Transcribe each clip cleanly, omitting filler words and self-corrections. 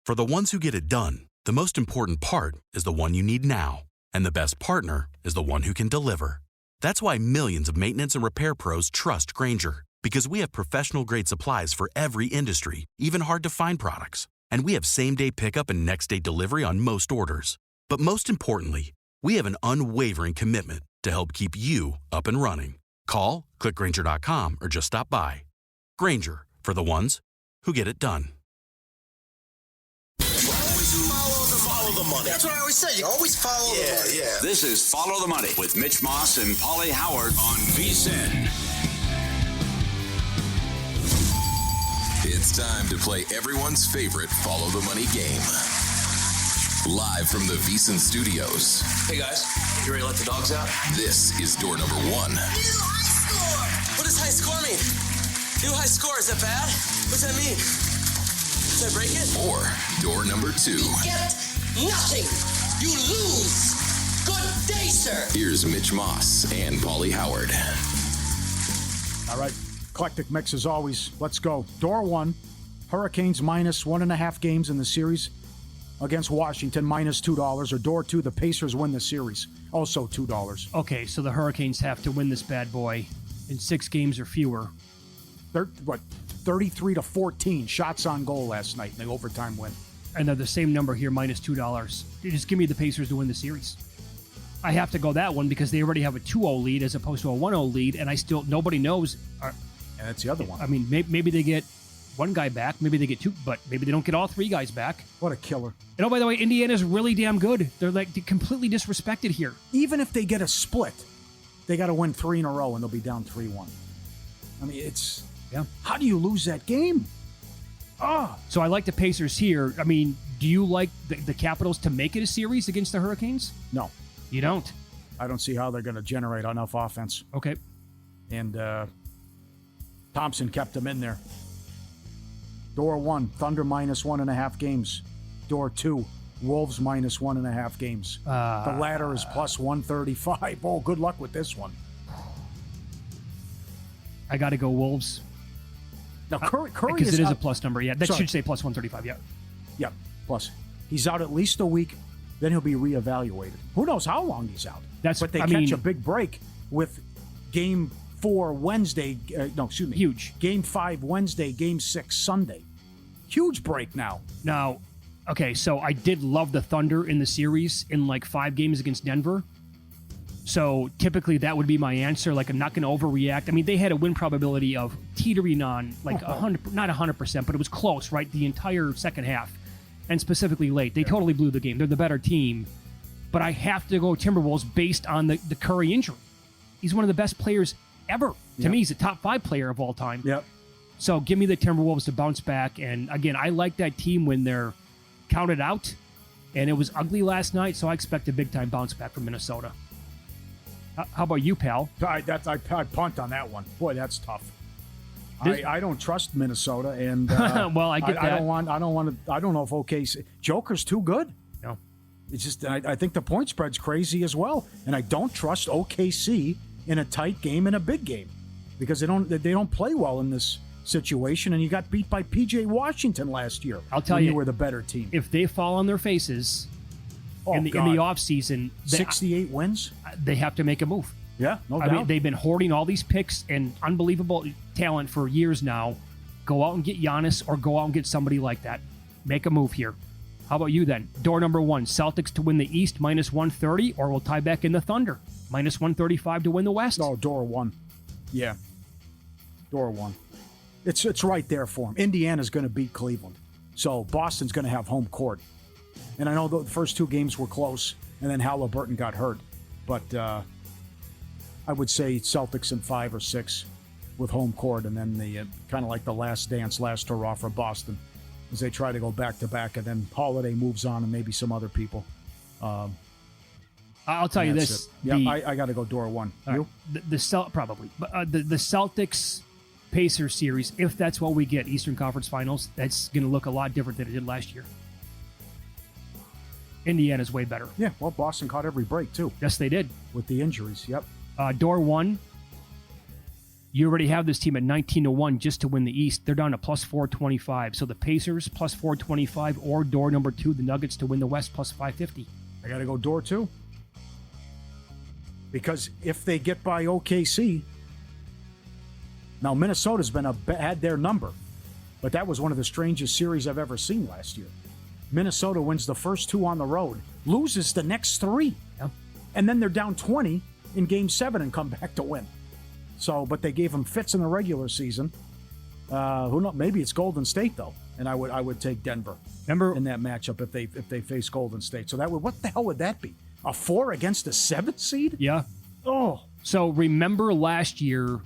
For the ones who get it done, the most important part is the one you need now. And the best partner is the one who can deliver. That's why millions of maintenance and repair pros trust Grainger, because we have professional-grade supplies for every industry, even hard-to-find products. And we have same-day pickup and next-day delivery on most orders. But most importantly, we have an unwavering commitment to help keep you up and running. Call, click Grainger.com, or just stop by. Grainger, for the ones who get it done. Follow the money. That's what I always say. You always follow the money. Yeah. This is Follow the Money with Mitch Moss and Pauly Howard on VSiN. It's time to play everyone's favorite Follow the Money game. Live from the VSiN studios. Hey guys, you ready to let the dogs out? This is door number 1. New high score! What does high score mean? New high score, is that bad? What's that mean? Did I break it? Or door number 2. You get nothing. You lose. Good day, sir. Here's Mitch Moss and Pauly Howard. All right, eclectic mix as always. Let's go. Door 1, Hurricanes minus 1.5 games in the series against Washington, minus $2. Or door 2, the Pacers win the series, also $2. Okay, so the Hurricanes have to win this bad boy in 6 games or fewer. 33-14 shots on goal last night in the overtime win. And they're the same number here, minus $2. You just give me the Pacers to win the series. I have to go that one because they already have a 2-0 lead as opposed to a 1-0 lead, and nobody knows. And that's the other one. I mean, maybe they get one guy back, maybe they get 2, but maybe they don't get all 3 guys back. What a killer. And oh, by the way, Indiana's really damn good. They're like completely disrespected here. Even if they get a split, they got to win 3 in a row and they'll be down 3-1. I mean, yeah. How do you lose that game? So I like the Pacers here. I mean, do you like the Capitals to make it a series against the Hurricanes? No. You don't? I don't see how they're going to generate enough offense. Okay. And Thompson kept them in there. Door 1, Thunder minus 1.5 games. Door 2, Wolves minus 1.5 games. The latter is plus 135. Oh, good luck with this one. I got to go Wolves. Now, Curry because is it is out. a plus number. Yeah, that should say plus 135. Yeah. Yeah, plus. He's out at least a week. Then he'll be reevaluated. Who knows how long he's out? But they catch a big break with Game 4 Wednesday. Huge. Game 5 Wednesday, Game 6 Sunday. Huge break now. Now, okay, so I did love the Thunder in the series in like 5 games against Denver. So typically that would be my answer. Like, I'm not going to overreact. I mean, they had a win probability of teetering on like 100, not 100%, but it was close, right? The entire second half, and specifically late. They totally blew the game. They're the better team. But I have to go Timberwolves based on the Curry injury. He's one of the best players ever. To me, he's a top 5 player of all time. Yep. So give me the Timberwolves to bounce back. And again, I like that team when they're counted out. And it was ugly last night, so I expect a big-time bounce back from Minnesota. How about you, pal? I punt on that one. Boy, that's tough. I don't trust Minnesota, and well, I get that. I don't want to. I don't know if OKC Joker's too good. No, it's just I think the point spread's crazy as well, and I don't trust OKC in a tight game and a big game because they don't play well in this situation. And you got beat by PJ Washington last year. I'll tell you, were the better team. If they fall on their faces in the offseason, 68 wins, they have to make a move. Yeah, no doubt. I mean, they've been hoarding all these picks and unbelievable talent for years now. Go out and get Giannis or go out and get somebody like that. Make a move here. How about you then? Door number 1, Celtics to win the East minus 130, or we'll tie back in the Thunder minus 135 to win the West. No, door 1. Yeah, door 1. It's right there for them. Indiana's going to beat Cleveland, so Boston's going to have home court. And I know the first 2 games were close, and then Halliburton got hurt, but I would say Celtics in 5 or 6 with home court, and then the kind of like the last dance, last hurrah for Boston as they try to go back-to-back, and then Holiday moves on and maybe some other people. I'll tell you this. Yeah, I got to go door 1. You? Probably. But the Celtics Pacers series, if that's what we get, Eastern Conference Finals, that's going to look a lot different than it did last year. Indiana's way better. Yeah, well, Boston caught every break, too. Yes, they did. With the injuries, yep. Door 1, You already have this team at 19-1 just to win the East. They're down to plus 425. So the Pacers plus 425 or door number 2, the Nuggets to win the West plus 550. I got to go door 2. Because if they get by OKC, now Minnesota's had their number, but that was one of the strangest series I've ever seen last year. Minnesota wins the first 2 on the road, loses the next 3, and then they're down 20 in Game 7 and come back to win. So, but they gave them fits in the regular season. Who knows? Maybe it's Golden State though, and I would take Denver. Remember in that matchup if they face Golden State. So what the hell would that be? A 4 against a 7 seed? Yeah. Oh. So remember last year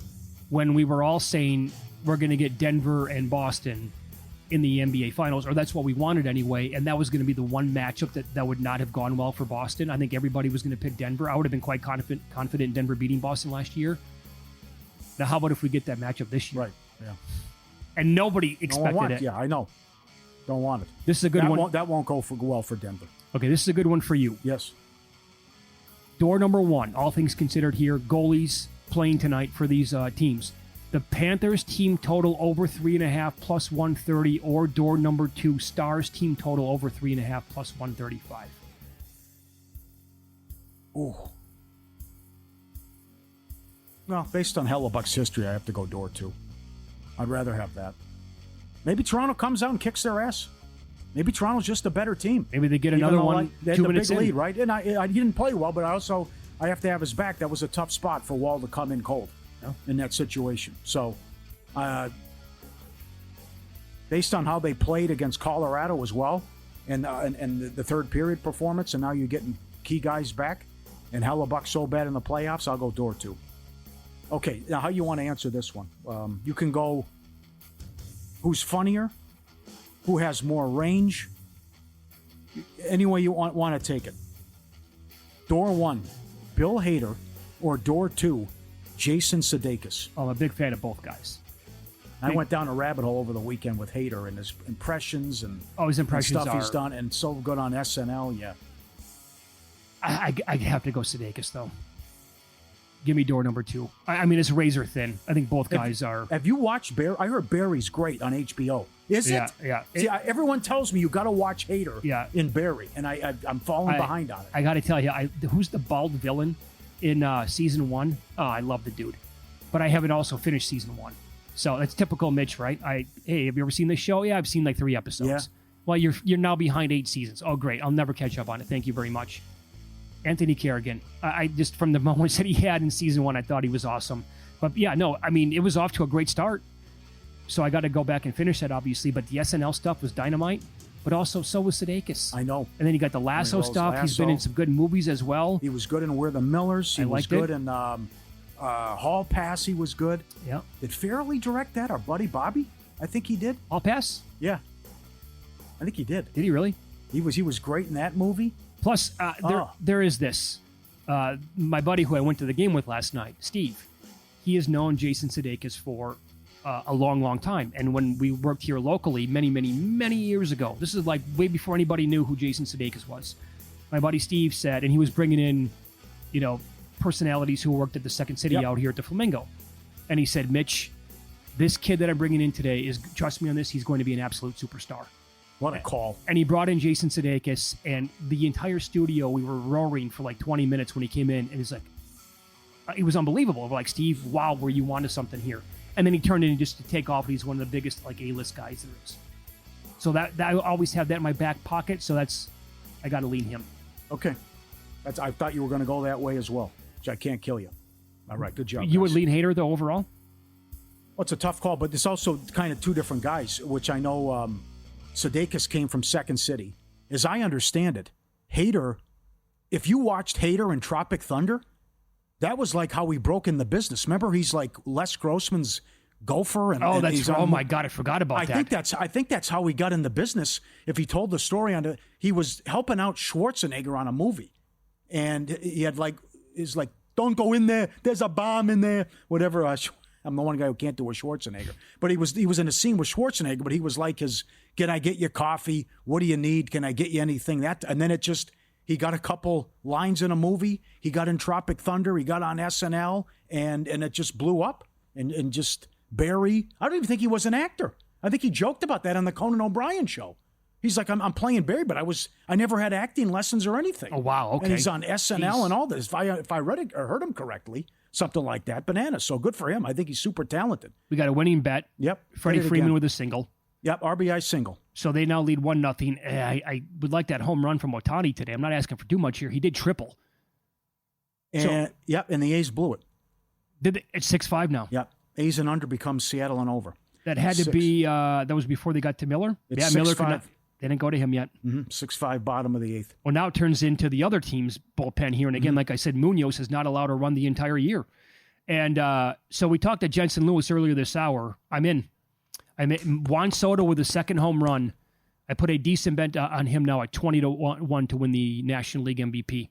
when we were all saying we're going to get Denver and Boston in the NBA Finals, or that's what we wanted anyway, and that was going to be the one matchup that would not have gone well for Boston. I think everybody was going to pick Denver. I would have been quite confident in Denver beating Boston last year. Now, how about if we get that matchup this year? Right, yeah. And nobody expected it. Yeah, I know. Don't want it. This is a good one. That won't go well for Denver. Okay, this is a good one for you. Yes. Door number 1, all things considered here, goalies playing tonight for these teams. The Panthers team total over 3.5 plus 130, or door number 2, Stars team total over 3.5 plus 135. Ooh. Well, based on Hellebuck's history, I have to go door 2. I'd rather have that. Maybe Toronto comes out and kicks their ass. Maybe Toronto's just a better team. Maybe they get another one. They had 2 the minutes big in. lead, right? And I didn't play well, but I have to have his back. That was a tough spot for Wall to come in cold in that situation. So, based on how they played against Colorado as well, and the third period performance, and now you're getting key guys back, and Hellebuck's so bad in the playoffs, I'll go door 2. Okay, now how you want to answer this one? You can go who's funnier, who has more range, any way you want to take it. Door 1, Bill Hader, or door 2, Jason Sudeikis. I'm a big fan of both guys. I went down a rabbit hole over the weekend with Hader and his impressions and his impressions and stuff he's done, and so good on SNL. Yeah, I have to go Sudeikis though. Give me door number 2. I mean, it's razor thin. I think both guys are. Have you watched Barry? I heard Barry's great on HBO. Is it? Yeah. See, everyone tells me you got to watch Hader in Barry, and I'm falling behind on it. I got to tell you, who's the bald villain in season 1? Oh, I love the dude. But I haven't also finished season 1. So that's typical Mitch, right? Hey, have you ever seen this show? Yeah, I've seen like 3 episodes. Yeah. Well, you're now behind 8 seasons. Oh, great. I'll never catch up on it. Thank you very much. Anthony Kerrigan. I just, from the moments that he had in season 1, I thought he was awesome. But yeah, no, I mean, it was off to a great start. So I got to go back and finish that, obviously. But the SNL stuff was dynamite. But also, so was Sudeikis. I know. And then you got the Lasso stuff. He's been in some good movies as well. He was good in We're the Millers. He was good in Hall Pass. He was good. Yeah. Did Farrelly direct that, or Buddy Bobby? I think he did. Hall Pass? Yeah. I think he did. Did he really? He was great in that movie. Plus, there is this. My buddy who I went to the game with last night, Steve, he has known Jason Sudeikis for a long, long time. And when we worked here locally many, many, many years ago, this is like way before anybody knew who Jason Sudeikis was. My buddy Steve said, and he was bringing in, personalities who worked at the Second City out here at the Flamingo. And he said, Mitch, this kid that I'm bringing in today trust me on this, he's going to be an absolute superstar. What a call. And he brought in Jason Sudeikis, and the entire studio, we were roaring for like 20 minutes when he came in, and he's like, it was unbelievable. We're like, Steve, wow, were you onto something here? And then he turned in just to take off. He's one of the biggest like A-list guys there is. So that I always have that in my back pocket. So I got to lean him. Okay, I thought you were going to go that way as well. Which I can't kill you. All right, good job. You would lean Hader though overall? Well, it's a tough call, but it's also kind of two different guys, which I know. Sudeikis came from Second City. As I understand it, Hader, if you watched Hader in Tropic Thunder, that was like how he broke in the business. Remember, he's like Les Grossman's gopher. Oh my God, I forgot about that. I think that's how he got in the business. If he told the story he was helping out Schwarzenegger on a movie. And he had he's like, don't go in there. There's a bomb in there. Whatever. I'm the one guy who can't do a Schwarzenegger. But he was in a scene with Schwarzenegger, but he was like can I get you coffee? What do you need? Can I get you anything? And then he got a couple lines in a movie. He got in Tropic Thunder. He got on SNL, and it just blew up. And just Barry, I don't even think he was an actor. I think he joked about that on the Conan O'Brien show. He's like, I'm playing Barry, but I never had acting lessons or anything. Oh, wow, okay. And he's on SNL and all this. If I read it or heard him correctly, something like that. Bananas. So good for him. I think he's super talented. We got a winning bet. Yep. Freddie Freeman with a single. Yep, RBI single. So they now lead 1-0. I would like that home run from Ohtani today. I'm not asking for too much here. He did triple. And and the A's blew it. It's 6-5 now. Yep. A's and under becomes Seattle and over. That had to be, that was before they got to Miller? It's Miller 6-5. They didn't go to him yet. 6-5, bottom of the eighth. Well, now it turns into the other team's bullpen here. And again, like I said, Munoz is not allowed to run the entire year. And so we talked to Jensen Lewis earlier this hour. I'm in. Juan Soto with a second home run. I put a decent bet on him now at 20-1 to win the National League MVP.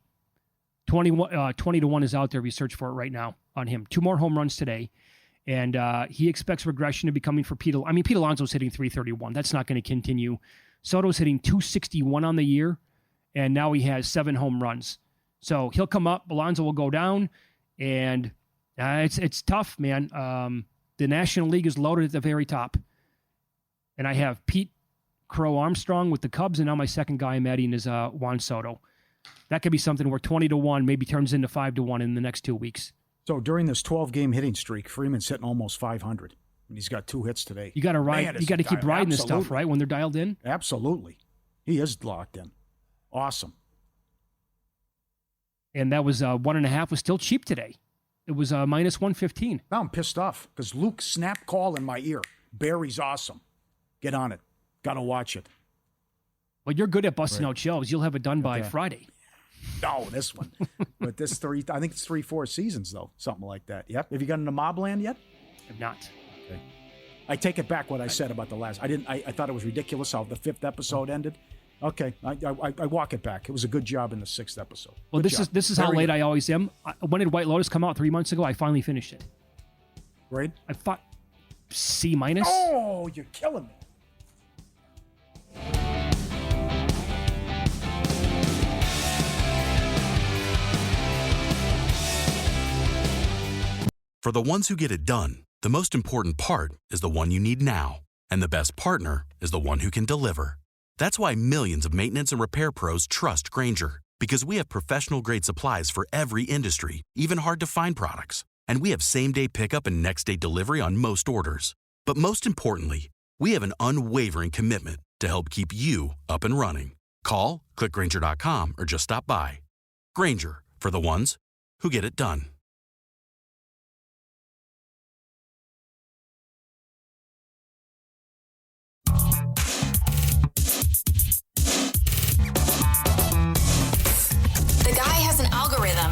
20-1 is out there if you search for it right now on him. 2 more home runs today. And he expects regression to be coming for Pete. Pete Alonso's hitting .331. That's not going to continue. Soto's hitting .261 on the year, and now he has 7 home runs. So he'll come up. Alonso will go down, and it's tough, man. The National League is loaded at the very top. And I have Pete Crow Armstrong with the Cubs, and now my second guy I'm adding is Juan Soto. That could be something where 20-1 maybe turns into 5-1 in the next 2 weeks. So during this 12-game hitting streak, Freeman's hitting almost 500. And he's got 2 hits today. You got to ride. You got to keep riding this stuff, right? When they're dialed in. Absolutely, he is locked in. Awesome. And that was 1.5 was still cheap today. It was minus 115. Now I'm pissed off because Luke snap call in my ear. Barry's awesome. Get on it. Got to watch it. Well, you're good at busting out shows. You'll have it done by Friday. No, this one. But this I think it's 3-4 seasons though, something like that. Yep. Have you gotten to Mobland yet? I'm not. Okay. I take it back what I said about the last. I thought it was ridiculous how the 5th episode ended. Okay, I walk it back. It was a good job in the 6th episode. Well, this is how late I always am. When did White Lotus come out? 3 months ago. I finally finished it. Grade? I thought C-. Oh, you're killing me. For the ones who get it done, the most important part is the one you need now. And the best partner is the one who can deliver. That's why millions of maintenance and repair pros trust Grainger, because we have professional-grade supplies for every industry, even hard-to-find products. And we have same-day pickup and next-day delivery on most orders. But most importantly, we have an unwavering commitment to help keep you up and running. Call, click Grainger.com, or just stop by. Grainger, for the ones who get it done.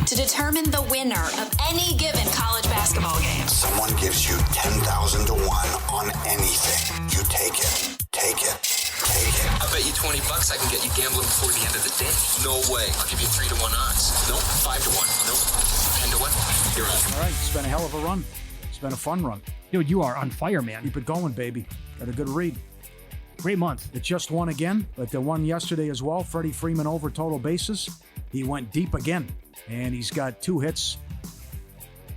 To determine the winner of any given college basketball game. Someone gives you 10,000 to 1 on anything. You take it. Take it. Take it. I bet you $20 I can get you gambling before the end of the day. No way. I'll give you 3-1 odds. Nope. 5-1. Nope. 10-1. You're on. All right. It's been a hell of a run. It's been a fun run. Dude, you are on fire, man. Keep it going, baby. Got a good read. Great month. It just won again, but they won yesterday as well. Freddie Freeman over total bases. He went deep again. And he's got 2 hits.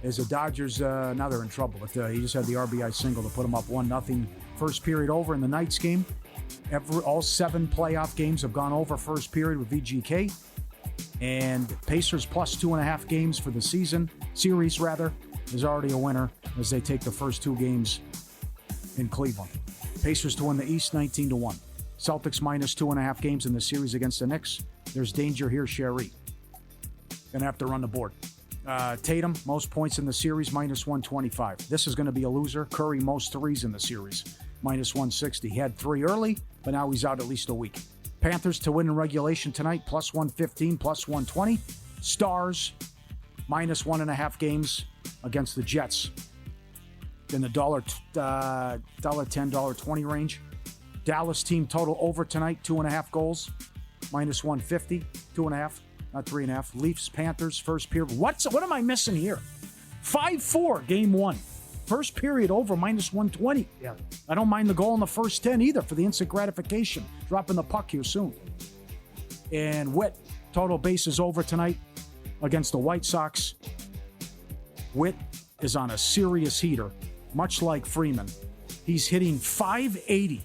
As the Dodgers, now they're in trouble. But he just had the RBI single to put them up 1-0. First period over in the Knights game. All 7 playoff games have gone over first period with VGK. And Pacers plus 2.5 games for the series is already a winner as they take the first 2 games in Cleveland. Pacers to win the East 19-1. Celtics minus 2.5 games in the series against the Knicks. There's danger here, Sherry. Gonna have to run the board. Tatum, most points in the series, minus 125. This is going to be a loser. Curry, most threes in the series, minus 160. He had 3 early, but now he's out at least a week. Panthers to win in regulation tonight, plus 115, plus 120. Stars, minus 1.5 games against the Jets. In the $1.10, $1.20 range. Dallas team total over tonight, 2.5 goals, minus 150, 2.5. Not 3.5. Leafs, Panthers, first period. What am I missing here? 5-4, game 1. First period over, minus 120. Yeah. I don't mind the goal in the first 10 either for the instant gratification. Dropping the puck here soon. And Witt, total bases over tonight against the White Sox. Witt is on a serious heater. much like Freeman, he's hitting .580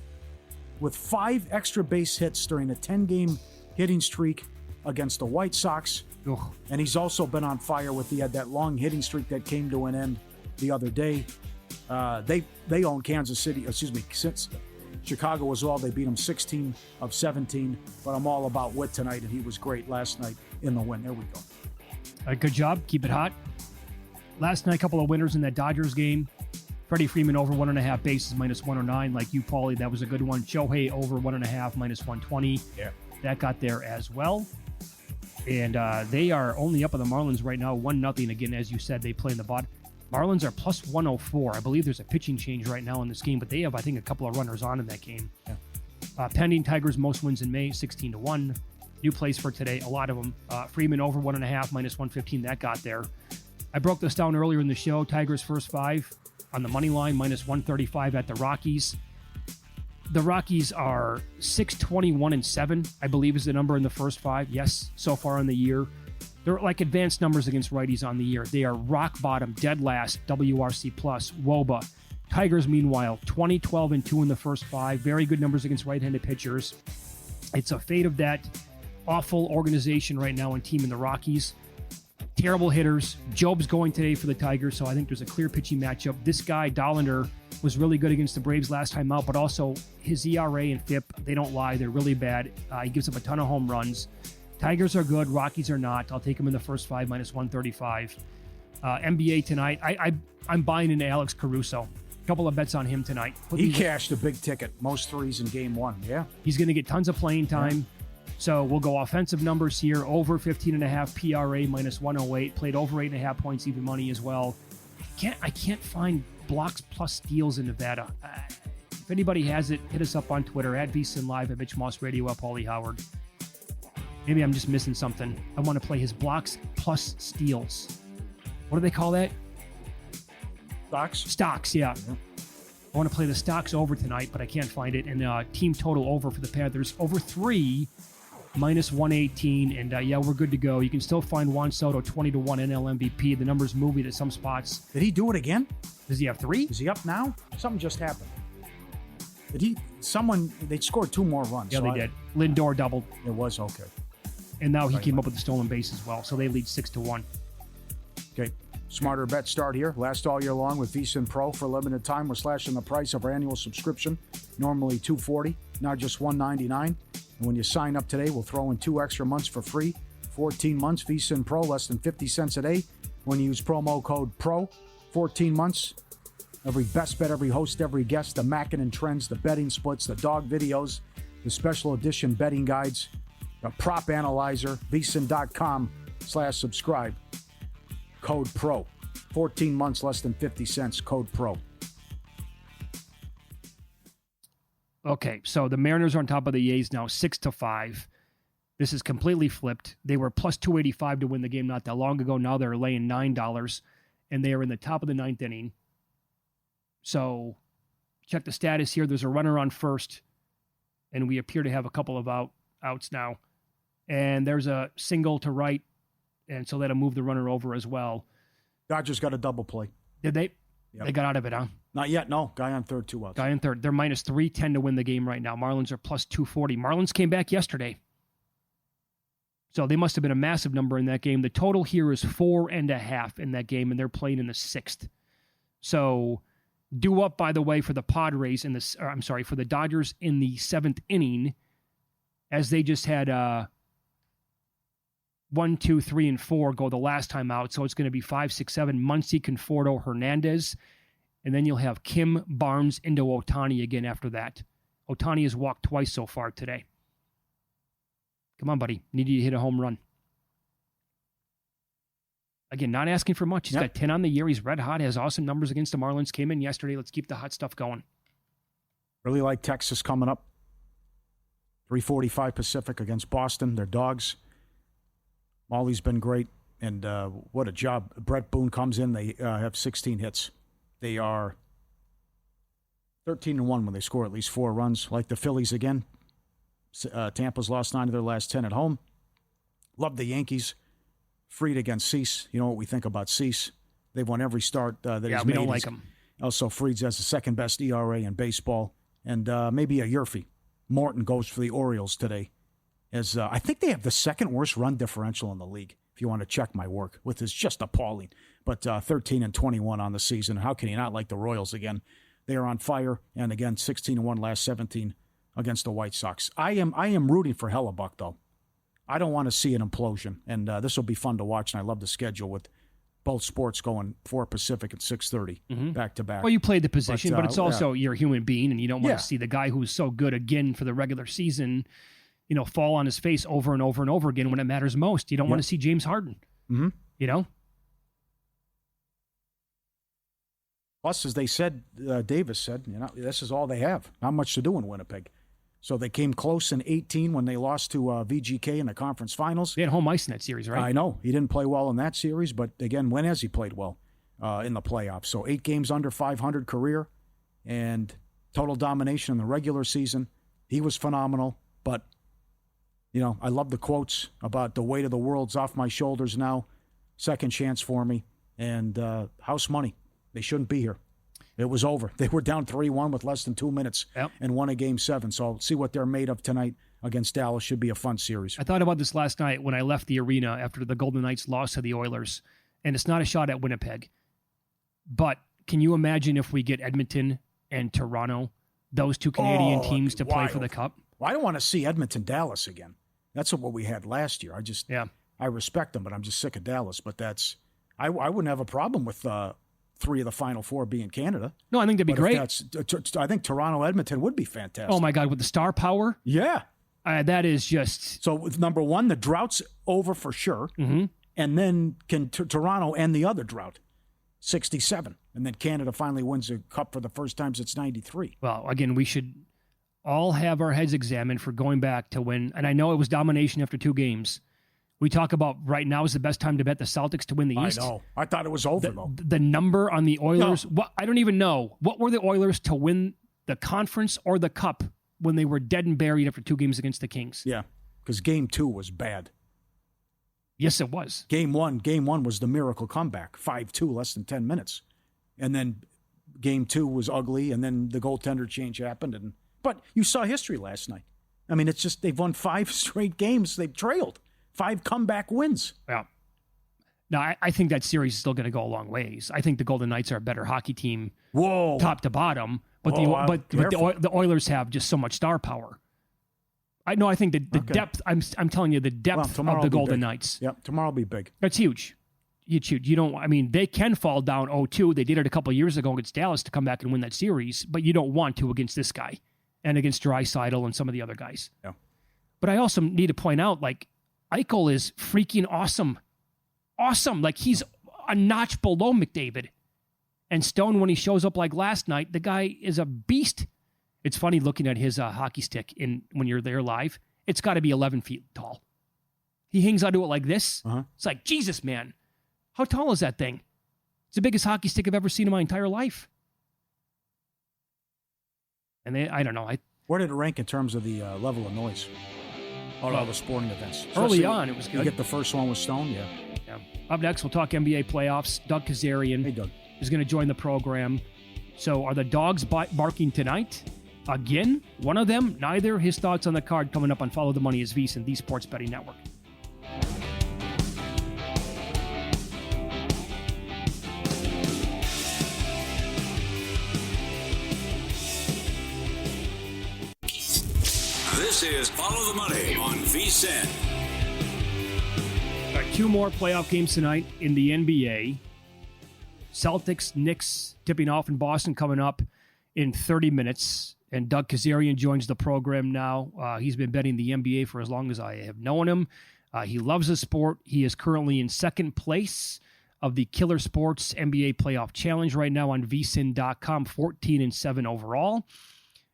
with 5 extra base hits during a 10-game hitting streak against the White Sox. Ugh. And he's also been on fire with that long hitting streak that came to an end the other day. They own Kansas City, since Chicago as well. They beat them 16 of 17, but I'm all about Witt tonight, and he was great last night in the win. There we go. All right, good job. Keep it hot. Last night, a couple of winners in that Dodgers game. Freddie Freeman over 1.5 bases, -109. Like you, Pauly, that was a good one. Shohei over 1.5, -120. Yeah. That got there as well. And they are only up on the Marlins right now, 1-0. Again, as you said, they play in the bottom. Marlins are plus 104. I believe there's a pitching change right now in this game, but they have, I think, a couple of runners on in that game. Yeah. Pending Tigers' most wins in May, 16-1. New plays for today, a lot of them. Freeman over 1.5, -115. That got there. I broke this down earlier in the show. Tigers' first 5 on the money line, -135 at the Rockies. The Rockies are 6-21-7, I believe is the number in the first 5. Yes, so far in the year. They're like advanced numbers against righties on the year. They are rock bottom, dead last, WRC+, WOBA. Tigers, meanwhile, 20-12-2 in the first 5. Very good numbers against right-handed pitchers. It's a fate of that awful organization right now and team in the Rockies. Terrible hitters. Job's going today for the Tigers, so I think there's a clear pitching matchup. This guy, Dollander, was really good against the Braves last time out, but also his ERA and FIP, they don't lie. They're really bad. He gives up a ton of home runs. Tigers are good. Rockies are not. I'll take them in the first 5, -135. NBA tonight. I'm buying into Alex Caruso. A couple of bets on him tonight. He cashed a big ticket. Most threes in game 1. Yeah. He's going to get tons of playing time. Yeah. So we'll go offensive numbers here. Over 15.5 PRA, -108. Played over 8.5 points, even money as well. I can't find blocks plus steals in Nevada. If anybody has it, hit us up on Twitter at VSiN Live, at Mitch Moss Radio, at Pauly Howard. Maybe I'm just missing something. I want to play his blocks plus steals. What do they call that? Stocks, yeah. I want to play the stocks over tonight, but I can't find it. And team total over for the Panthers, over 3, -118. And yeah, we're good to go. You can still find Juan Soto 20-1 NL MVP. The numbers moving at some spots. Did he do it again? Does he have 3? Is he up now? Something just happened. They scored 2 more runs. Yeah, so they did. Lindor doubled. It was okay. And now he came up with the stolen base as well. So they lead 6-1. Okay. Smarter bet start here. Last all year long with VSiN Pro. For a limited time, we're slashing the price of our annual subscription. Normally $240, now just $199. And when you sign up today, we'll throw in 2 extra months for free. 14 months, VSiN Pro, less than 50 cents a day. When you use promo code PRO, 14 months. Every best bet, every host, every guest, the Mackin' Trends, the betting splits, the dog videos, the special edition betting guides, the prop analyzer, VSiN.com/subscribe. Code PRO. 14 months, less than 50 cents. Code PRO. Okay, so the Mariners are on top of the A's now, 6-5. This is completely flipped. They were plus 285 to win the game not that long ago. Now they're laying $9, and they are in the top of the 9th inning. So check the status here. There's a runner on first, and we appear to have a couple of outs now. And there's a single to right, and so that'll move the runner over as well. Dodgers got a double play. Did they? Yep. They got out of it, huh? Not yet, no. Guy on third, 2 outs. Guy on third. They're minus 310 to win the game right now. Marlins are plus 240. Marlins came back yesterday. So they must have been a massive number in that game. The total here is 4.5 in that game, and they're playing in the 6th. So due up, by the way, for the Padres for the Dodgers in the 7th inning, as they just had 1, 2, 3, and 4 go the last time out. So it's going to be 5, 6, 7, Muncy, Conforto, Hernandez. And then you'll have Kim, Barnes, into Ohtani again after that. Ohtani has walked twice so far today. Come on, buddy. Need you to hit a home run. Again, not asking for much. He's got 10 on the year. He's red hot. Has awesome numbers against the Marlins. Came in yesterday. Let's keep the hot stuff going. Really like Texas coming up. 3:45 Pacific against Boston. They're dogs. Molly's been great, and what a job. Brett Boone comes in. They have 16 hits. They are 13-1 when they score at least 4 runs. Like the Phillies again. Tampa's lost 9 of their last 10 at home. Love the Yankees. Freed against Cease. You know what we think about Cease. They've won every start that he's made. We don't like him. Also, Freeds has the second best ERA in baseball. And maybe a Yurfie. Morton goes for the Orioles today. As I think they have the second worst run differential in the league, if you want to check my work, which is just appalling. But 13-21 on the season. How can you not like the Royals again? They are on fire. And again, 16-1 last 17 against the White Sox. I am rooting for Hellebuck, though. I don't want to see an implosion. And this will be fun to watch. And I love the schedule with both sports going 4 Pacific at 6:30 back to back. Well, you played the position, but it's also you're a human being, and you don't want to see the guy who's so good again for the regular season, fall on his face over and over and over again when it matters most. You don't want to see James Harden. Plus, as they said, Davis said, this is all they have. Not much to do in Winnipeg. So they came close in 18 when they lost to VGK in the conference finals. They had home ice in that series, right? I know. He didn't play well in that series, but again, when has he played well in the playoffs? So 8 games under 500 career and total domination in the regular season. He was phenomenal, but, I love the quotes about the weight of the world's off my shoulders now, second chance for me, and house money. They shouldn't be here. It was over. They were down 3-1 with less than 2 minutes and won a Game 7. So I'll see what they're made of tonight against Dallas. Should be a fun series. I thought about this last night when I left the arena after the Golden Knights lost to the Oilers, and it's not a shot at Winnipeg. But can you imagine if we get Edmonton and Toronto, those two Canadian teams, to play for the Cup? Well, I don't want to see Edmonton-Dallas again. That's what we had last year. I respect them, but I'm just sick of Dallas. But I wouldn't have a problem with 3 of the Final 4 being Canada. No, I think that'd be great. I think Toronto-Edmonton would be fantastic. Oh, my God, with the star power? Yeah. That is just... So, number one, the drought's over for sure. Mm-hmm. And then can Toronto end the other drought? 67. And then Canada finally wins a cup for the first time since 93. Well, again, we should all have our heads examined for going back to when... And I know it was domination after 2 games. We talk about right now is the best time to bet the Celtics to win the East. I know. I thought it was over, though. The number on the Oilers, I don't even know. What were the Oilers to win the conference or the cup when they were dead and buried after 2 games against the Kings? Yeah, because Game 2 was bad. Yes, it was. Game one was the miracle comeback, 5-2, less than 10 minutes. And then Game 2 was ugly, and then the goaltender change happened. But you saw history last night. I mean, it's just they've won 5 straight games. They've trailed. 5 comeback wins. Yeah. Now, I think that series is still going to go a long ways. I think the Golden Knights are a better hockey team, top to bottom. But the Oilers have just so much star power. I think the depth. I'm telling you, the depth of the Golden Knights. Yep, tomorrow will be big. That's huge. You don't. I mean, they can fall down 0-2. They did it a couple of years ago against Dallas to come back and win that series. But you don't want to against this guy and against Draisaitl and some of the other guys. Yeah. But I also need to point out, Eichel is freaking awesome. Awesome. He's a notch below McDavid. And Stone, when he shows up like last night, the guy is a beast. It's funny looking at his hockey stick when you're there live. It's got to be 11 feet tall. He hangs onto it like this. Uh-huh. It's like, Jesus, man. How tall is that thing? It's the biggest hockey stick I've ever seen in my entire life. And I don't know. Where did it rank in terms of the level of noise? All the sporting events. Early on, it was good. You get the first one with Stone, yeah. Up next, we'll talk NBA playoffs. Doug Kezirian is going to join the program. So are the dogs barking tonight? Again? One of them? Neither. His thoughts on the card coming up on Follow the Money is VSiN, the Sports Betting Network. This is Follow the Money on VSiN. 2 more playoff games tonight in the NBA. Celtics, Knicks tipping off in Boston coming up in 30 minutes. And Doug Kezirian joins the program now. He's been betting the NBA for as long as I have known him. He loves the sport. He is currently in second place of the Killer Sports NBA Playoff Challenge right now on vsin.com, 14-7 overall.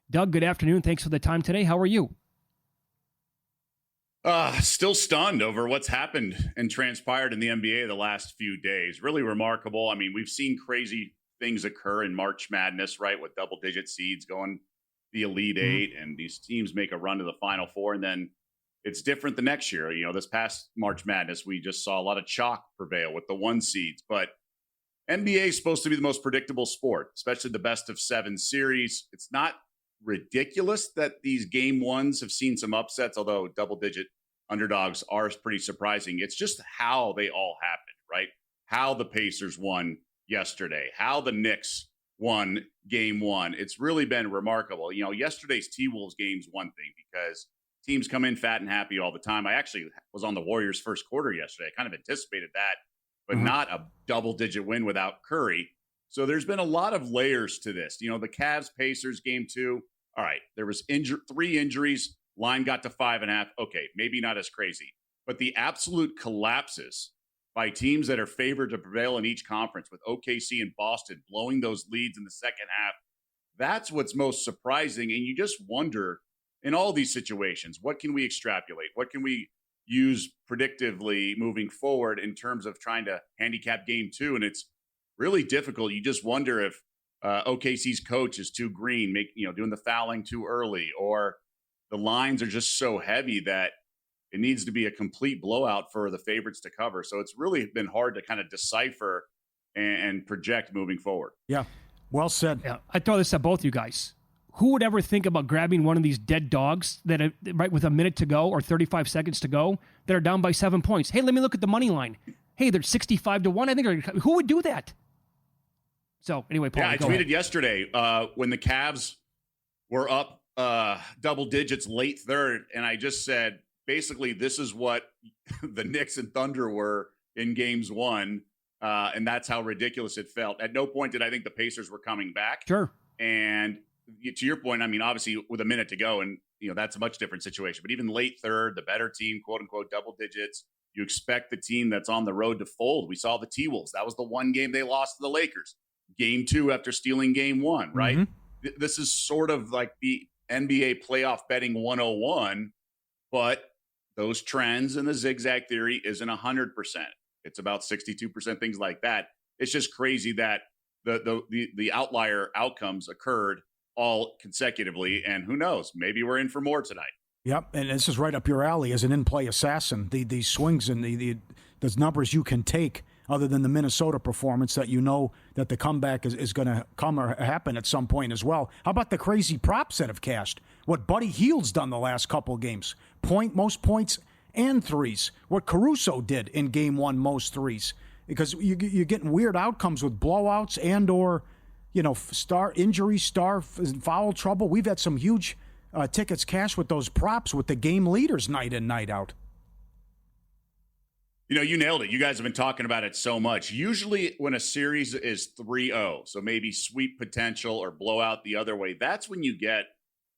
Doug, good afternoon. Thanks for the time today. How are you? Still stunned over what's happened and transpired in the NBA the last few days. Really remarkable. I mean, we've seen crazy things occur in March Madness, right, with double-digit seeds going the Elite Eight, and these teams make a run to the Final Four, and then it's different the next year. This past March Madness, we just saw a lot of chalk prevail with the 1 seeds, but NBA is supposed to be the most predictable sport, especially the best of 7 series. It's not ridiculous that these game ones have seen some upsets, although double-digit underdogs are pretty surprising. It's just how they all happened, right? How the Pacers won yesterday, how the Knicks won game 1. It's really been remarkable. Yesterday's T-Wolves game's one thing because teams come in fat and happy all the time. I actually was on the Warriors' first quarter yesterday. I kind of anticipated that, but not a double-digit win without Curry. So there's been a lot of layers to this. The Cavs-Pacers game 2, all right, there was 3 injuries. Line got to 5.5. Okay, maybe not as crazy. But the absolute collapses by teams that are favored to prevail in each conference, with OKC and Boston blowing those leads in the second half, that's what's most surprising. And you just wonder, in all these situations, what can we extrapolate? What can we use predictively moving forward in terms of trying to handicap game 2? And it's really difficult. You just wonder if OKC's coach is too green, doing the fouling too early, or the lines are just so heavy that it needs to be a complete blowout for the favorites to cover. So it's really been hard to kind of decipher and project moving forward. Yeah, well said. Yeah, I throw this at both you guys. Who would ever think about grabbing one of these dead dogs that right with a minute to go or 35 seconds to go that are down by 7 points? Hey, let me look at the money line. Hey, they're 65-1. I think who would do that? So anyway, Paul, I tweeted yesterday when the Cavs were up double digits late third, and I just said, basically, this is what the Knicks and Thunder were in games 1, and that's how ridiculous it felt. At no point did I think the Pacers were coming back. Sure. And to your point, I mean, obviously, with a minute to go, and that's a much different situation. But even late third, the better team, quote unquote, double digits. You expect the team that's on the road to fold. We saw the T-Wolves. That was the one game they lost to the Lakers. Game 2 after stealing game 1, right? Mm-hmm. This is sort of like the NBA playoff betting 101, but those trends and the zigzag theory isn't 100%. It's about 62%, things like that. It's just crazy that the outlier outcomes occurred all consecutively, and who knows? Maybe we're in for more tonight. Yep, and this is right up your alley as an in-play assassin. The swings and the numbers you can take, other than the Minnesota performance, that you know that the comeback is going to come or happen at some point as well. How about the crazy props that have cashed? What Buddy Hield's done the last couple of games. Most points and threes. What Caruso did in game 1, most threes. Because you're getting weird outcomes with blowouts and or, star injury, foul trouble. We've had some huge tickets cash with those props with the game leaders night in, night out. You nailed it. You guys have been talking about it so much. Usually when a series is 3-0, so maybe sweep potential or blowout the other way, that's when you get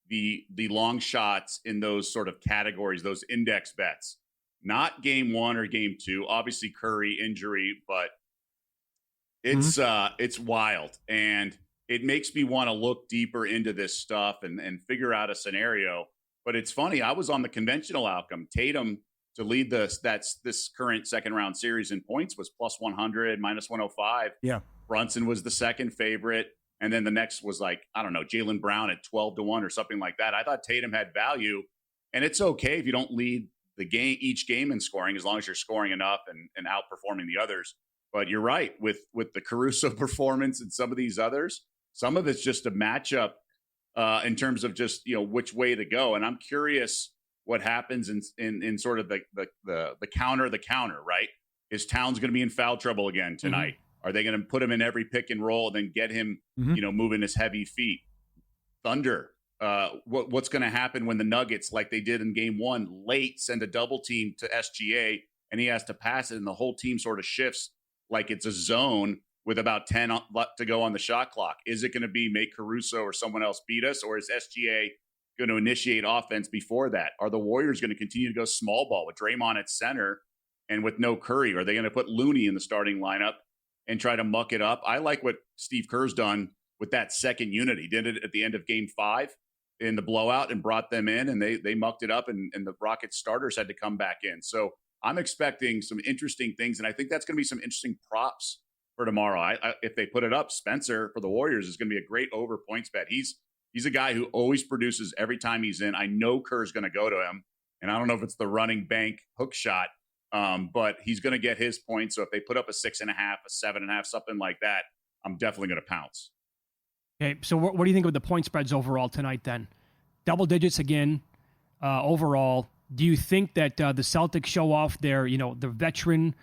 the long shots in those sort of categories, those index bets. Not game 1 or game 2. Obviously Curry injury, but it's wild. And it makes me want to look deeper into this stuff and figure out a scenario. But it's funny. I was on the conventional outcome. Tatum to lead this current second round series in points was plus 100, minus 105. Yeah. Brunson was the second favorite. And then the next was Jaylen Brown at 12-1 or something like that. I thought Tatum had value, and it's okay if you don't lead each game in scoring, as long as you're scoring enough and outperforming the others. But you're right with the Caruso performance and some of these others, some of it's just a matchup in terms of just, which way to go. And I'm curious what happens in sort of the counter, right? Is Towns going to be in foul trouble again tonight? Mm-hmm. Are they going to put him in every pick and roll and then get him, moving his heavy feet? Thunder. What's going to happen when the Nuggets, like they did in game 1, late send a double team to SGA and he has to pass it and the whole team sort of shifts like it's a zone with about 10 to go on the shot clock? Is it going to be make Caruso or someone else beat us, or is SGA going to initiate offense before that? Are the Warriors going to continue to go small ball with Draymond at center and with no Curry? Are they going to put Looney in the starting lineup and try to muck it up? I like what Steve Kerr's done with that second unit. He did it at the end of game 5 in the blowout and brought them in, and they mucked it up, and the Rockets starters had to come back in. So I'm expecting some interesting things, and I think that's going to be some interesting props for tomorrow. If they put it up, Spencer for the Warriors is going to be a great over points bet. He's a guy who always produces every time he's in. I know Kerr's going to go to him, and I don't know if it's the running bank hook shot, But he's going to get his points. So if they put up a 6.5, a 7.5, something like that, I'm definitely going to pounce. Okay, so what do you think of the point spreads overall tonight then? Double digits again overall. Do you think that the Celtics show off their, the veteran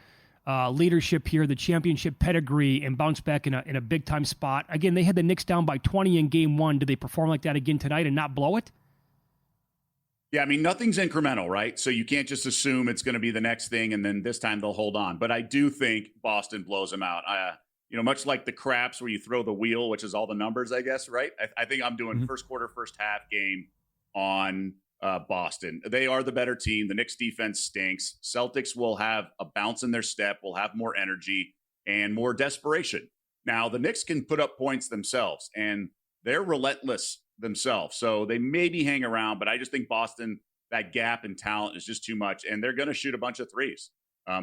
leadership here, the championship pedigree, and bounce back in a big-time spot? Again, they had the Knicks down by 20 in Game 1. Do they perform like that again tonight and not blow it? Yeah, I mean, nothing's incremental, right? So you can't just assume it's going to be the next thing and then this time they'll hold on. But I do think Boston blows them out. Much like the craps where you throw the wheel, which is all the numbers, I guess, right? I think I'm doing first quarter, first half game on Boston. They are the better team. The Knicks defense stinks. Celtics will have a bounce in their step, will have more energy and more desperation. Now, the Knicks can put up points themselves, and they're relentless themselves. So they maybe hang around, but I just think Boston, that gap in talent is just too much, and they're going to shoot a bunch of threes.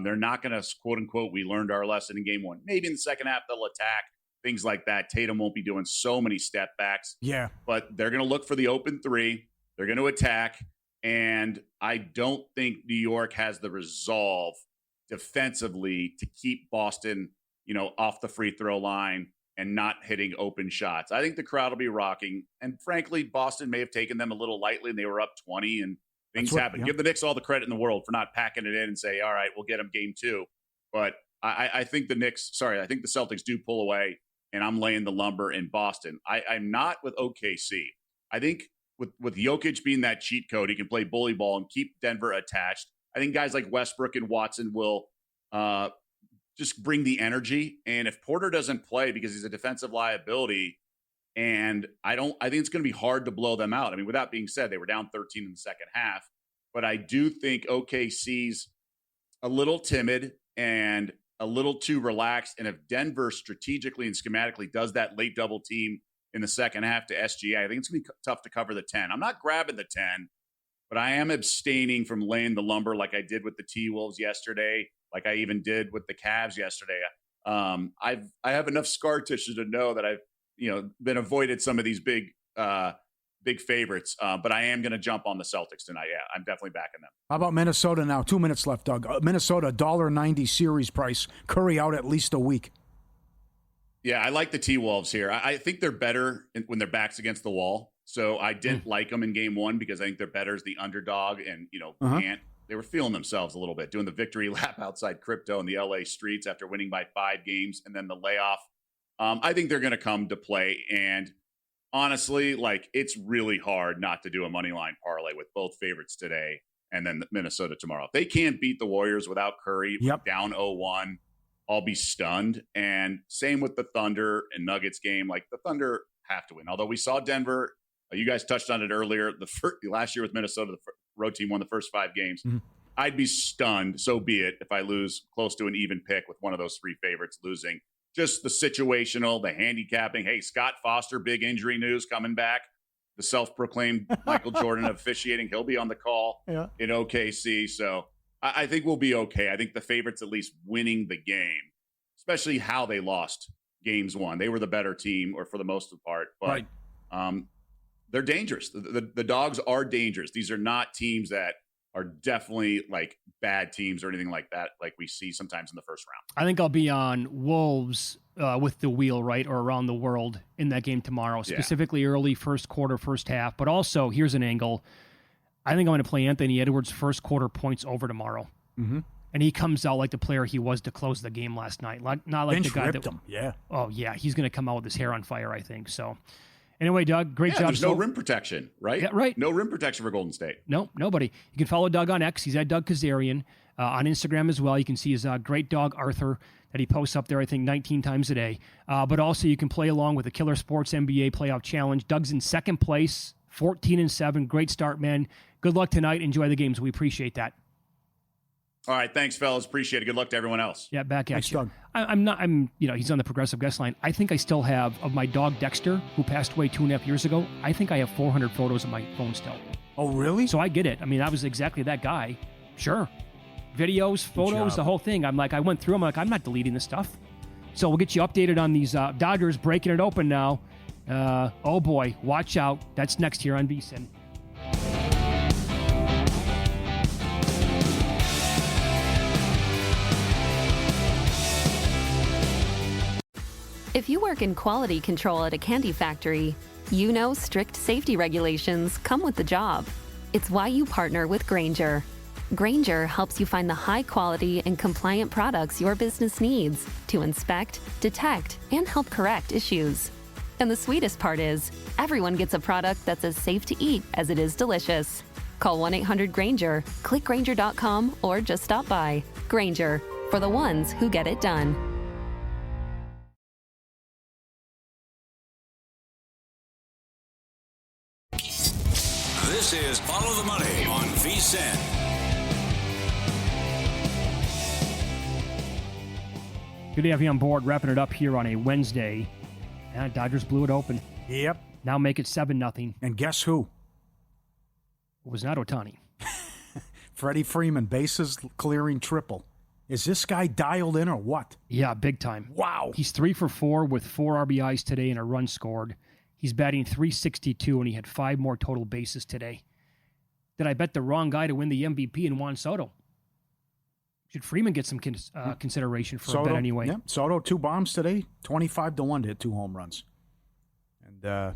They're not going to, quote unquote, we learned our lesson in Game 1. Maybe in the second half they'll attack, things like that. Tatum won't be doing so many step backs. Yeah. But they're going to look for the open three. They're going to attack, and I don't think New York has the resolve defensively to keep Boston, off the free throw line and not hitting open shots. I think the crowd will be rocking. And frankly, Boston may have taken them a little lightly and they were up 20 and things happen. Yeah. Give the Knicks all the credit in the world for not packing it in and say, all right, we'll get them Game 2. But I think the Celtics do pull away, and I'm laying the lumber in Boston. I'm not with OKC. I think with Jokic being that cheat code, he can play bully ball and keep Denver attached. I think guys like Westbrook and Watson will just bring the energy. And if Porter doesn't play because he's a defensive liability, and I think it's going to be hard to blow them out. I mean, with that being said, they were down 13 in the second half, but I do think OKC's a little timid and a little too relaxed. And if Denver strategically and schematically does that late double team in the second half to SGA, I think it's going to be tough to cover the 10. I'm not grabbing the 10, but I am abstaining from laying the lumber like I did with the T-Wolves yesterday, like I even did with the Cavs yesterday. I have enough scar tissue to know that I've been avoided some of these big favorites, but I am going to jump on the Celtics tonight. Yeah, I'm definitely backing them. How about Minnesota now? 2 minutes left, Doug. Minnesota, $1.90 series price. Curry out at least a week. Yeah, I like the T-Wolves here. I think they're better when their back's against the wall. So I didn't like them in Game 1 because I think they're better as the underdog, and they were feeling themselves a little bit, doing the victory lap outside crypto in the LA streets after winning by 5 games and then the layoff. I think they're going to come to play, and honestly, it's really hard not to do a money line parlay with both favorites today and then Minnesota tomorrow. If they can't beat the Warriors without Curry, down 0-1, I'll be stunned. And same with the Thunder and Nuggets game. The Thunder have to win. Although we saw Denver, you guys touched on it earlier. Last year with Minnesota, the road team won the first 5 games. Mm-hmm. I'd be stunned, so be it, if I lose close to an even pick with one of those 3 favorites losing. Just the situational, the handicapping. Hey, Scott Foster, big injury news coming back. The self-proclaimed Michael Jordan of officiating. He'll be on the call in OKC. So I think we'll be okay. I think the favorites at least winning the game, especially how they lost games 1. They were the better team, or for the most part. But they're dangerous. The Dogs are dangerous. These are not teams that are definitely bad teams or anything like that, like we see sometimes in the first round. I think I'll be on Wolves with the wheel, right, or around the world in that game tomorrow, specifically early first quarter, first half. But also, here's an angle. I think I'm going to play Anthony Edwards first quarter points over tomorrow. Mm-hmm. And he comes out like the player he was to close the game last night. Not like Bench the guy ripped him. Yeah. Oh, yeah. He's going to come out with his hair on fire, I think. So, anyway, Doug, great job. There's no rim protection, right? Yeah, right. No rim protection for Golden State. No, nobody. You can follow Doug on X. He's at Doug Kezirian. On Instagram as well. You can see his great dog, Arthur, that he posts up there, I think, 19 times a day. But also you can play along with the Killer Sports NBA Playoff Challenge. Doug's in second place, 14-7. Great start, man. Good luck tonight. Enjoy the games. We appreciate that. All right, thanks, fellas. Appreciate it. Good luck to everyone else. Yeah, back at Thanks, you. Doug. He's on the Progressive Guest Line. I think I still have, of my dog Dexter, who passed away 2.5 years ago, I think I have 400 photos on my phone still. Oh, really? So I get it. I mean, I was exactly that guy. Sure. Videos, photos, the whole thing. I went through them. I'm not deleting this stuff. So we'll get you updated on these Dodgers breaking it open now. Oh, boy. Watch out. That's next here on VSiN. If you work in quality control at a candy factory, you know strict safety regulations come with the job. It's why you partner with Grainger. Grainger helps you find the high-quality and compliant products your business needs to inspect, detect, and help correct issues. And the sweetest part is, everyone gets a product that's as safe to eat as it is delicious. Call 1-800-GRAINGER, click Grainger.com, or just stop by. Grainger, for the ones who get it done. This is Follow the Money on VSiN. Good to have you on board, wrapping it up here on a Wednesday. Yeah, Dodgers blew it open. Yep. Now make it 7-0. And guess who? It was not Ohtani. Freddie Freeman, bases clearing triple. Is this guy dialed in or what? Yeah, big time. Wow. He's 3 for 4 with 4 RBIs today and a run scored. He's batting .362, and he had 5 more total bases today. Did I bet the wrong guy to win the MVP in Juan Soto? Should Freeman get some consideration for Soto, a bet anyway? Yeah, Soto 2 bombs today, 25-1 to hit 2 home runs. And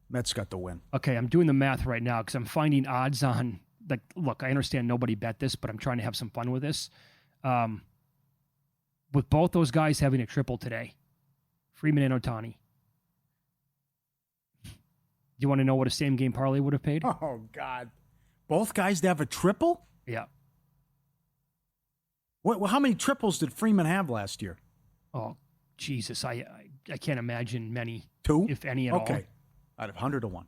Mets got the win. Okay, I'm doing the math right now because I'm finding odds on, like, look, I understand nobody bet this, but I'm trying to have some fun with this. With both those guys having a triple today, Freeman and Ohtani. Do you want to know what a same-game parlay would have paid? Oh, God. Both guys to have a triple? Yeah. Well, how many triples did Freeman have last year? Oh, Jesus. I can't imagine many. 2? If any at all. Okay. Out of 100-1.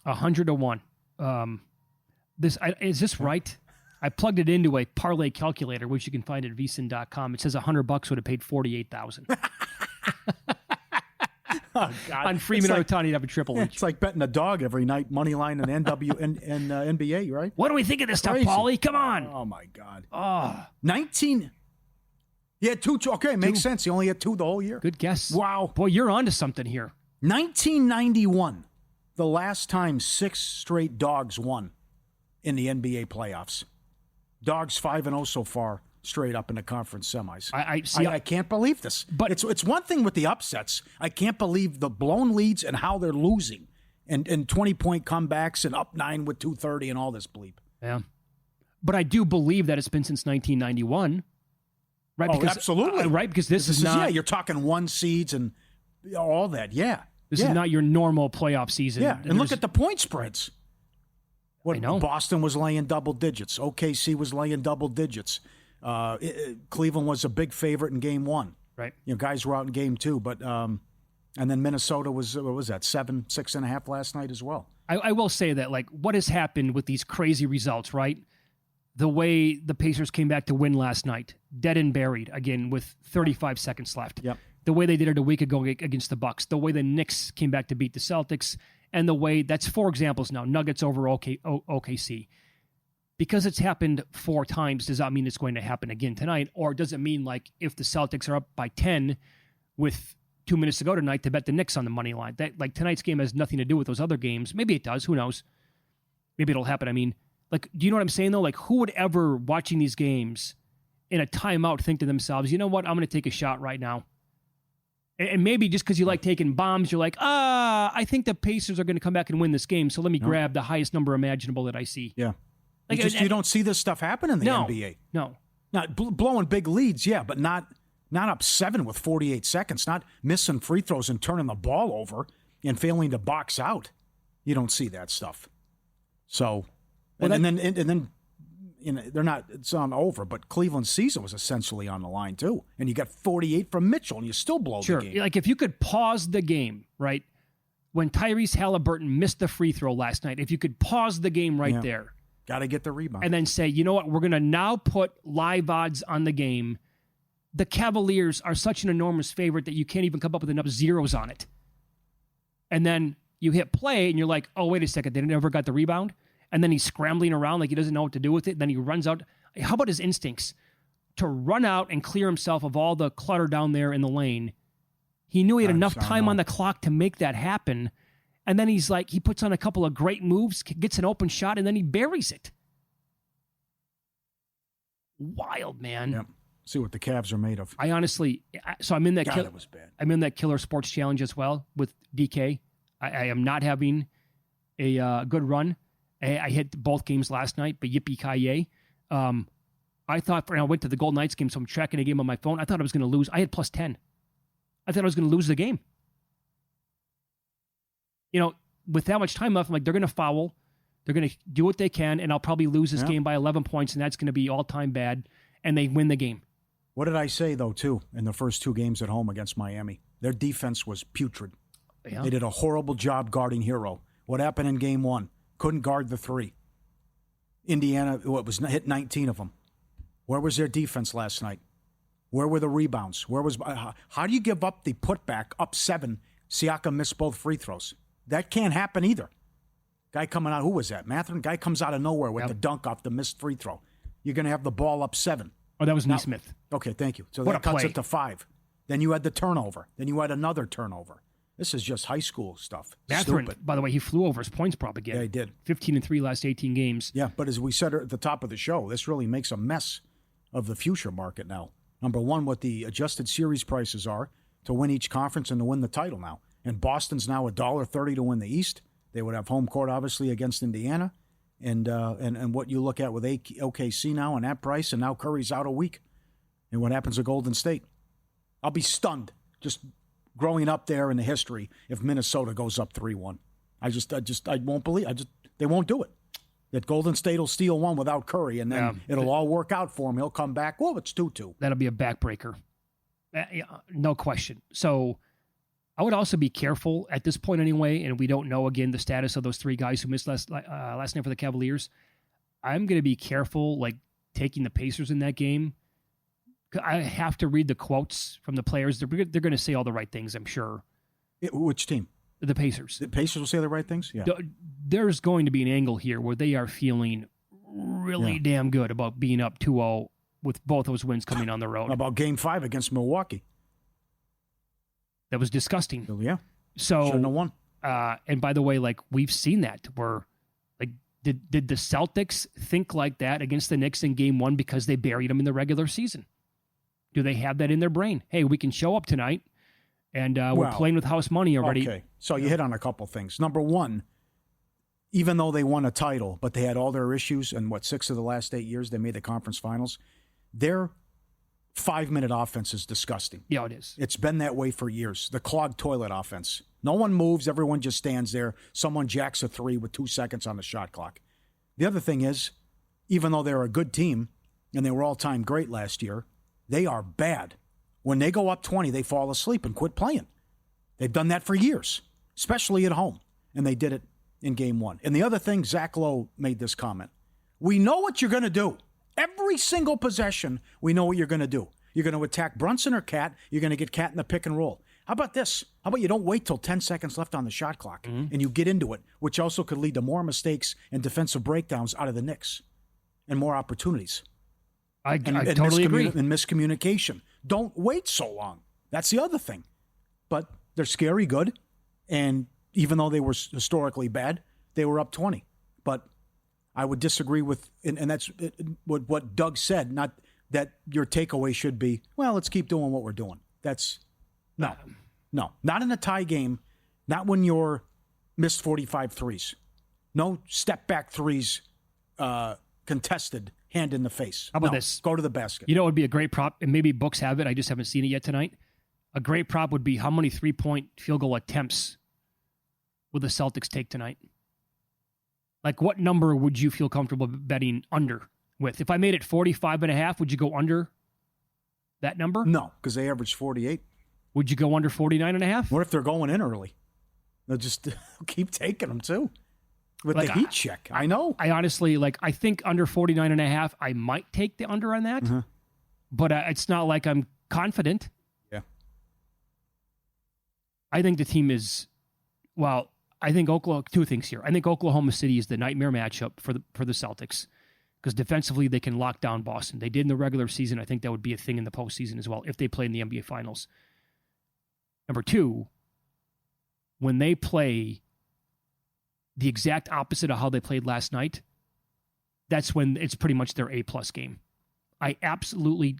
100-1. Is this right? I plugged it into a parlay calculator, which you can find at vsin.com. It says $100 would have paid $48,000. Oh, God. On Freeman and Ohtani to have a triple each. It's like betting a dog every night, money line and NBA, right? What do we think of this stuff, Crazy. Pauly? Come on. Oh, my God. Oh. 19. He had 2. Okay, makes sense. He only had 2 the whole year. Good guess. Wow. Boy, you're onto something here. 1991, the last time 6 straight dogs won in the NBA playoffs. Dogs 5-0 so far, straight up in the conference semis. I can't believe this. But it's one thing with the upsets. I can't believe the blown leads and how they're losing, and 20-point comebacks and up 9 with 2:30 and all this bleep. Yeah, but I do believe that it's been since 1991. Right? Oh, because, absolutely. Right, because this is not. Yeah, you're talking 1 seeds and all that. Yeah. This is not your normal playoff season. Yeah, and look at the point spreads. I know. Boston was laying double digits. OKC was laying double digits. Cleveland was a big favorite in Game 1. Right. You know, guys were out in Game 2, but and then Minnesota was, what was that, 6.5 last night as well. I will say that, like, what has happened with these crazy results, right? The way the Pacers came back to win last night, dead and buried, again, with 35 seconds left. Yep. The way they did it a week ago against the Bucks, the way the Knicks came back to beat the Celtics, and the way, that's 4 examples now, Nuggets over OKC. Because it's happened 4 times, does that mean it's going to happen again tonight? Or does it mean, like, if the Celtics are up by 10 with 2 minutes to go tonight, to bet the Knicks on the money line? That, like, tonight's game has nothing to do with those other games. Maybe it does. Who knows? Maybe it'll happen. I mean, like, do you know what I'm saying, though? Like, who would ever, watching these games in a timeout, think to themselves, you know what, I'm going to take a shot right now? And maybe just because you like taking bombs, you're like, I think the Pacers are going to come back and win this game, so let me grab the highest number imaginable that I see. Yeah. Like, you don't see this stuff happen in the NBA. No. Not blowing big leads, yeah, but not up 7 with 48 seconds, not missing free throws and turning the ball over and failing to box out. You don't see that stuff. So, and then you know, they're not, it's on over, but Cleveland's season was essentially on the line too. And you got 48 from Mitchell and you still blow the game. Like, if you could pause the game, right? When Tyrese Halliburton missed the free throw last night, if you could pause the game there. Got to get the rebound. And then say, you know what, we're going to now put live odds on the game. The Cavaliers are such an enormous favorite that you can't even come up with enough zeros on it. And then you hit play and you're like, oh, wait a second, they never got the rebound? And then he's scrambling around like he doesn't know what to do with it. Then he runs out. How about his instincts? To run out and clear himself of all the clutter down there in the lane. He knew he had enough time on the clock to make that happen. And then he's like, he puts on a couple of great moves, gets an open shot, and then he buries it. Wild, man. Yep. See what the Cavs are made of. I honestly, so I'm in that. God, that was bad. I'm in that Killer Sports Challenge as well with DK. I am not having a good run. I hit both games last night, but yippee-ki-yay. I thought, I went to the Golden Knights game, so I'm tracking a game on my phone. I thought I was going to lose. I had plus 10. I thought I was going to lose the game. With that much time left, I'm like, they're going to foul. They're going to do what they can, and I'll probably lose this game by 11 points, and that's going to be all-time bad, and they win the game. What did I say, though, too, in the first 2 games at home against Miami? Their defense was putrid. Yeah. They did a horrible job guarding Hero. What happened in game 1? Couldn't guard the 3. Indiana, hit 19 of them. Where was their defense last night? Where were the rebounds? How do you give up the putback up 7? Siakam missed both free throws. That can't happen either. Guy coming out, who was that? Mathurin? Guy comes out of nowhere with the dunk off the missed free throw. You're going to have the ball up 7. Oh, that was Nesmith. Okay, thank you. So what that cuts it to 5. Then you had the turnover. Then you had another turnover. This is just high school stuff. Mathurin, Stupid. by the way, he flew over his points prop again. Yeah, he did. 15-3 last 18 games. Yeah, but as we said at the top of the show, this really makes a mess of the future market now. Number one, what the adjusted series prices are to win each conference and to win the title now. And Boston's now $1.30 to win the East. They would have home court, obviously, against Indiana. And what you look at with OKC now and that price, and now Curry's out a week. And what happens to Golden State? I'll be stunned just growing up there in the history if Minnesota goes up 3-1. I won't believe. They won't do it. That Golden State will steal one without Curry, and then it'll all work out for him. He'll come back. Well, it's 2-2. That'll be a backbreaker. No question. So I would also be careful at this point anyway, and we don't know, again, the status of those 3 guys who missed last night for the Cavaliers. I'm going to be careful, like, taking the Pacers in that game. I have to read the quotes from the players. They're going to say all the right things, I'm sure. Which team? The Pacers. The Pacers will say the right things? Yeah. There's going to be an angle here where they are feeling really damn good about being up 2-0 with both those wins coming on the road. How about Game 5 against Milwaukee? That was disgusting. Yeah. So, shouldn't have won. And by the way, like, we've seen that where, like, did the Celtics think like that against the Knicks in Game 1 because they buried them in the regular season? Do they have that in their brain? Hey, we can show up tonight, and we're playing with house money already. Okay, so you hit on a couple things. Number one, even though they won a title, but they had all their issues, and 6 of the last 8 years they made the conference finals, their 5-minute offense is disgusting. Yeah, it is. It's been that way for years. The clogged toilet offense. No one moves. Everyone just stands there. Someone jacks a 3 with 2 seconds on the shot clock. The other thing is, even though they're a good team, and they were all-time great last year, they are bad. When they go up 20, they fall asleep and quit playing. They've done that for years, especially at home, and they did it in Game 1. And the other thing, Zach Lowe made this comment. We know what you're going to do. Every single possession, we know what you're going to do. You're going to attack Brunson or Cat. You're going to get Cat in the pick and roll. How about this? How about you don't wait till 10 seconds left on the shot clock and you get into it, which also could lead to more mistakes and defensive breakdowns out of the Knicks and more opportunities. I totally agree. And miscommunication. Don't wait so long. That's the other thing. But they're scary good, and even though they were historically bad, they were up 20. But I would disagree with, and that's what Doug said, not that your takeaway should be, well, let's keep doing what we're doing. That's, no. Not in a tie game, not when you're missed 45 threes. No step-back threes contested, hand in the face. How about this? Go to the basket. You know what would be a great prop, and maybe books have it, I just haven't seen it yet tonight. A great prop would be how many 3-point field goal attempts will the Celtics take tonight? Like, what number would you feel comfortable betting under with? If I made it 45.5, would you go under that number? No, because they averaged 48. Would you go under 49.5? What if they're going in early? They'll just keep taking them, too. With the heat check. I know. I honestly, I think under 49.5, I might take the under on that. But it's not like I'm confident. Yeah. I think the team is, I think two things here. I think Oklahoma City is the nightmare matchup for the Celtics because defensively they can lock down Boston. They did in the regular season. I think that would be a thing in the postseason as well if they play in the NBA Finals. Number two, when they play the exact opposite of how they played last night, that's when it's pretty much their A-plus game. I absolutely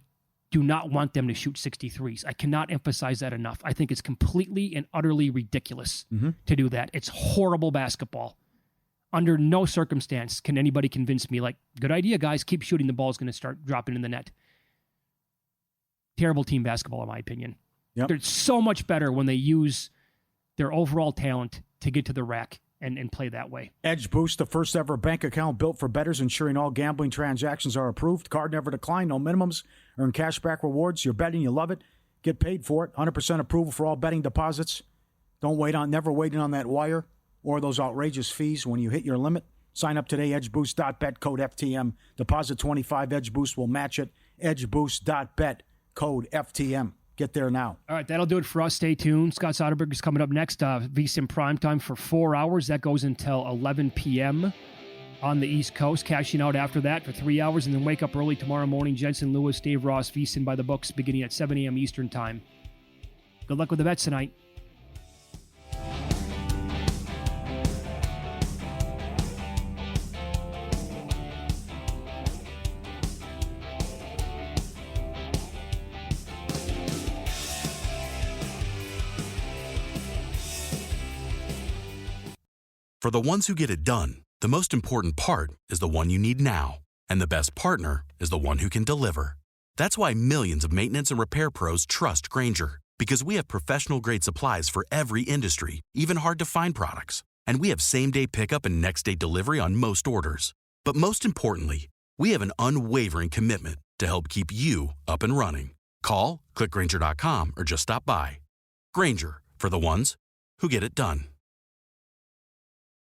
do not want them to shoot 63s. I cannot emphasize that enough. I think it's completely and utterly ridiculous to do that. It's horrible basketball. Under no circumstance can anybody convince me, like, good idea, guys, keep shooting. The ball's going to start dropping in the net. Terrible team basketball, in my opinion. Yep. They're so much better when they use their overall talent to get to the rack and play that way. Edge Boost, the first ever bank account built for bettors, ensuring all gambling transactions are approved. Card never decline, no minimums. Earn cashback rewards. You're betting, you love it. Get paid for it. 100% approval for all betting deposits. Never waiting on that wire or those outrageous fees when you hit your limit. Sign up today, edgeboost.bet, code FTM. Deposit 25, Edge Boost will match it. edgeboost.bet, code FTM. Get there now. All right, that'll do it for us. Stay tuned. Scott Soderberg is coming up next. VSiN Primetime for 4 hours. That goes until 11 p.m. on the East Coast. Cashing out after that for 3 hours, and then wake up early tomorrow morning. Jensen Lewis, Dave Ross, VSiN by the books, beginning at 7 a.m. Eastern Time. Good luck with the bets tonight. For the ones who get it done, the most important part is the one you need now. And the best partner is the one who can deliver. That's why millions of maintenance and repair pros trust Grainger. Because we have professional-grade supplies for every industry, even hard-to-find products. And we have same-day pickup and next-day delivery on most orders. But most importantly, we have an unwavering commitment to help keep you up and running. Call, click Grainger.com, or just stop by. Grainger, for the ones who get it done.